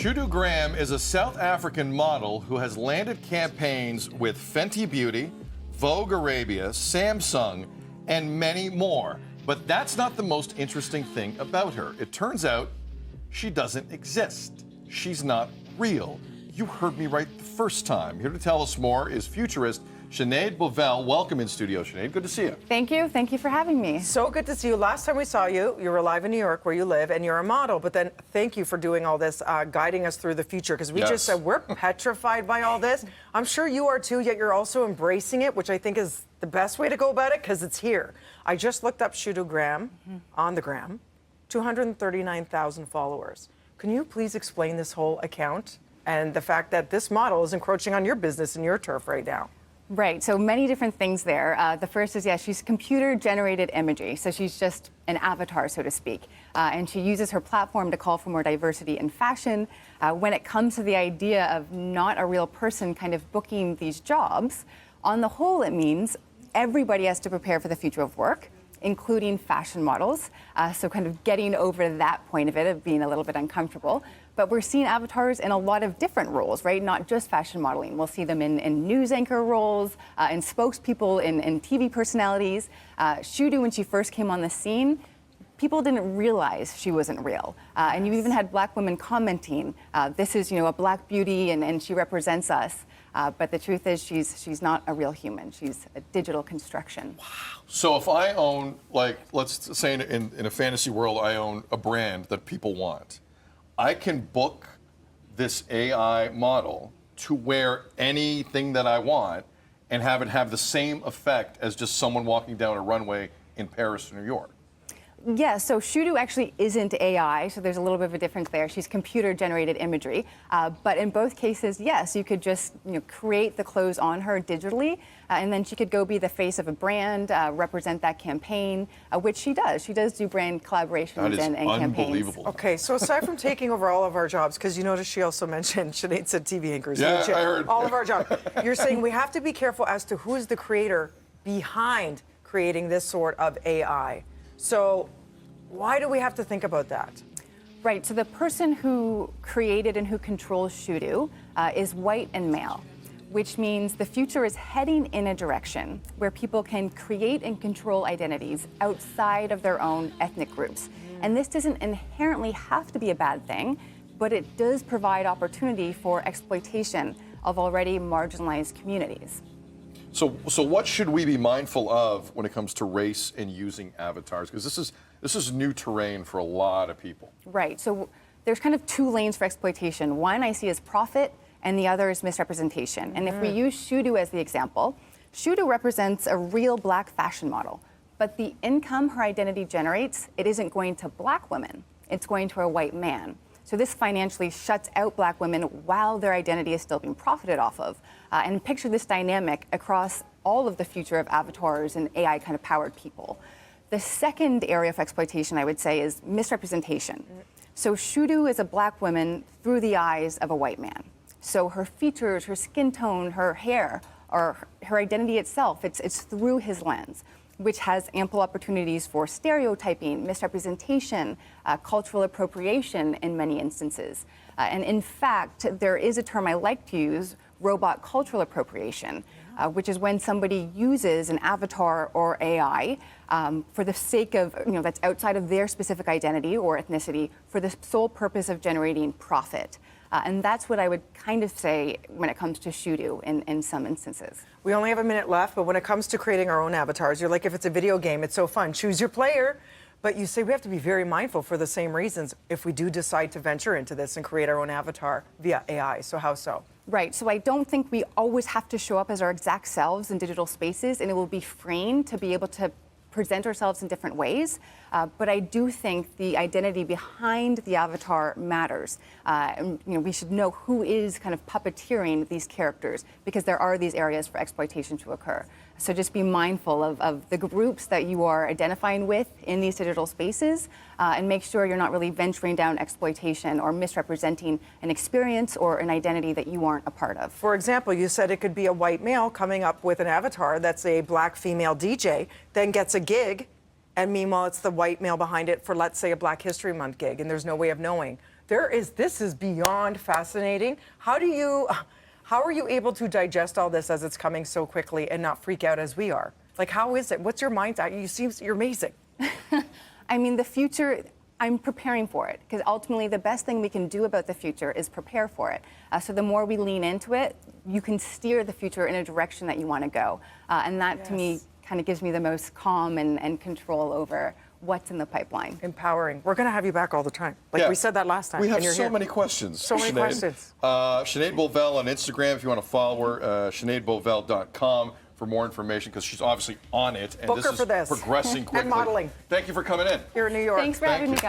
Shudu Graham is a South African model who has landed campaigns with Fenty Beauty, Vogue Arabia, Samsung, and many more. But that's not the most interesting thing about her. It turns out she doesn't exist. She's not real. You heard me right the first time. Here to tell us more is futurist Sinead Bovell. Welcome in studio, Sinead. Good to see you. Thank you. Thank you for having me. So good to see you. Last time we saw you, you were live in New York where you live, and you're a model. But then thank you for doing all this, guiding us through the future, because we just said we're petrified by all this. I'm sure you are too, yet you're also embracing it, which I think is the best way to go about it, because it's here. I just looked up Shudu Graham on the gram, 239,000 followers. Can you please explain this whole account and the fact that this model is encroaching on your business and your turf right now? Right, so many different things there. The first is, she's computer-generated imagery, so she's just an avatar, so to speak. And she uses her platform to call for more diversity in fashion. When it comes to the idea of not a real person kind of booking these jobs, on the whole, it means everybody has to prepare for the future of work, including fashion models. So kind of getting over that point of it, of being a little bit uncomfortable. But we're seeing avatars in a lot of different roles, right? Not just fashion modeling. We'll see them in news anchor roles, in spokespeople, in TV personalities. Shudu, when she first came on the scene, people didn't realize she wasn't real. And you even had black women commenting, this is, a black beauty and she represents us. But the truth is she's not a real human. She's a digital construction. Wow. So if I own, let's say in a fantasy world, I own a brand that people want, I can book this AI model to wear anything that I want and have it have the same effect as just someone walking down a runway in Paris or New York. Yeah, so Shudu actually isn't AI, so there's a little bit of a difference there. She's computer-generated imagery. But in both cases, yes, you could just create the clothes on her digitally, and then she could go be the face of a brand, represent that campaign, which she does. She does do brand collaborations and campaigns. Unbelievable. Okay, so aside from taking over all of our jobs, because you notice she also mentioned, Sinead said TV anchors. Yeah, I heard. All of our jobs. You're saying we have to be careful as to who is the creator behind creating this sort of AI. So why do we have to think about that? Right, so the person who created and who controls Shudu is white and male, which means the future is heading in a direction where people can create and control identities outside of their own ethnic groups. And this doesn't inherently have to be a bad thing, but it does provide opportunity for exploitation of already marginalized communities. So what should we be mindful of when it comes to race and using avatars? Because this is new terrain for a lot of people. Right. So there's kind of two lanes for exploitation. One I see as profit, and the other is misrepresentation. And if we use Shudu as the example, Shudu represents a real black fashion model. But the income her identity generates, it isn't going to black women. It's going to a white man. So this financially shuts out black women while their identity is still being profited off of. And picture this dynamic across all of the future of avatars and AI kind of powered people. The second area of exploitation, I would say, is misrepresentation. So Shudu is a black woman through the eyes of a white man. So her features, her skin tone, her hair, or her identity itself, it's through his lens, which has ample opportunities for stereotyping, misrepresentation, cultural appropriation in many instances. And in fact, there is a term I like to use, robot cultural appropriation, which is when somebody uses an avatar or AI for the sake of, that's outside of their specific identity or ethnicity for the sole purpose of generating profit. And that's what I would kind of say when it comes to Shudu in some instances. We only have a minute left, but when it comes to creating our own avatars, you're like, if it's a video game, it's so fun. Choose your player. But you say we have to be very mindful for the same reasons if we do decide to venture into this and create our own avatar via AI. So how so? Right. So I don't think we always have to show up as our exact selves in digital spaces, and it will be freeing to be able to present ourselves in different ways. But I do think the identity behind the avatar matters. And, we should know who is kind of puppeteering these characters, because there are these areas for exploitation to occur. So just be mindful of the groups that you are identifying with in these digital spaces, and make sure you're not really venturing down exploitation or misrepresenting an experience or an identity that you aren't a part of. For example, you said it could be a white male coming up with an avatar that's a black female DJ, then gets a gig, and meanwhile it's the white male behind it for, let's say, a Black History Month gig, and there's no way of knowing. This is beyond fascinating. How are you able to digest all this as it's coming so quickly and not freak out as we are? Like, how is it? What's your mindset? You're amazing. I mean, the future, I'm preparing for it, because ultimately the best thing we can do about the future is prepare for it. So the more we lean into it, you can steer the future in a direction that you want to go. And that, to me, kind of gives me the most calm and control over what's in the pipeline. Empowering. We're going to have you back all the time. Like we said that last time. We have and you're so here. many questions. So many questions. Sinead Bovell on Instagram, if you want to follow her, SineadBovell.com for more information, because she's obviously on it. And Book her for this. Progressing quickly. And modeling. Thank you for coming in. Here in New York. Thanks for having me, guys.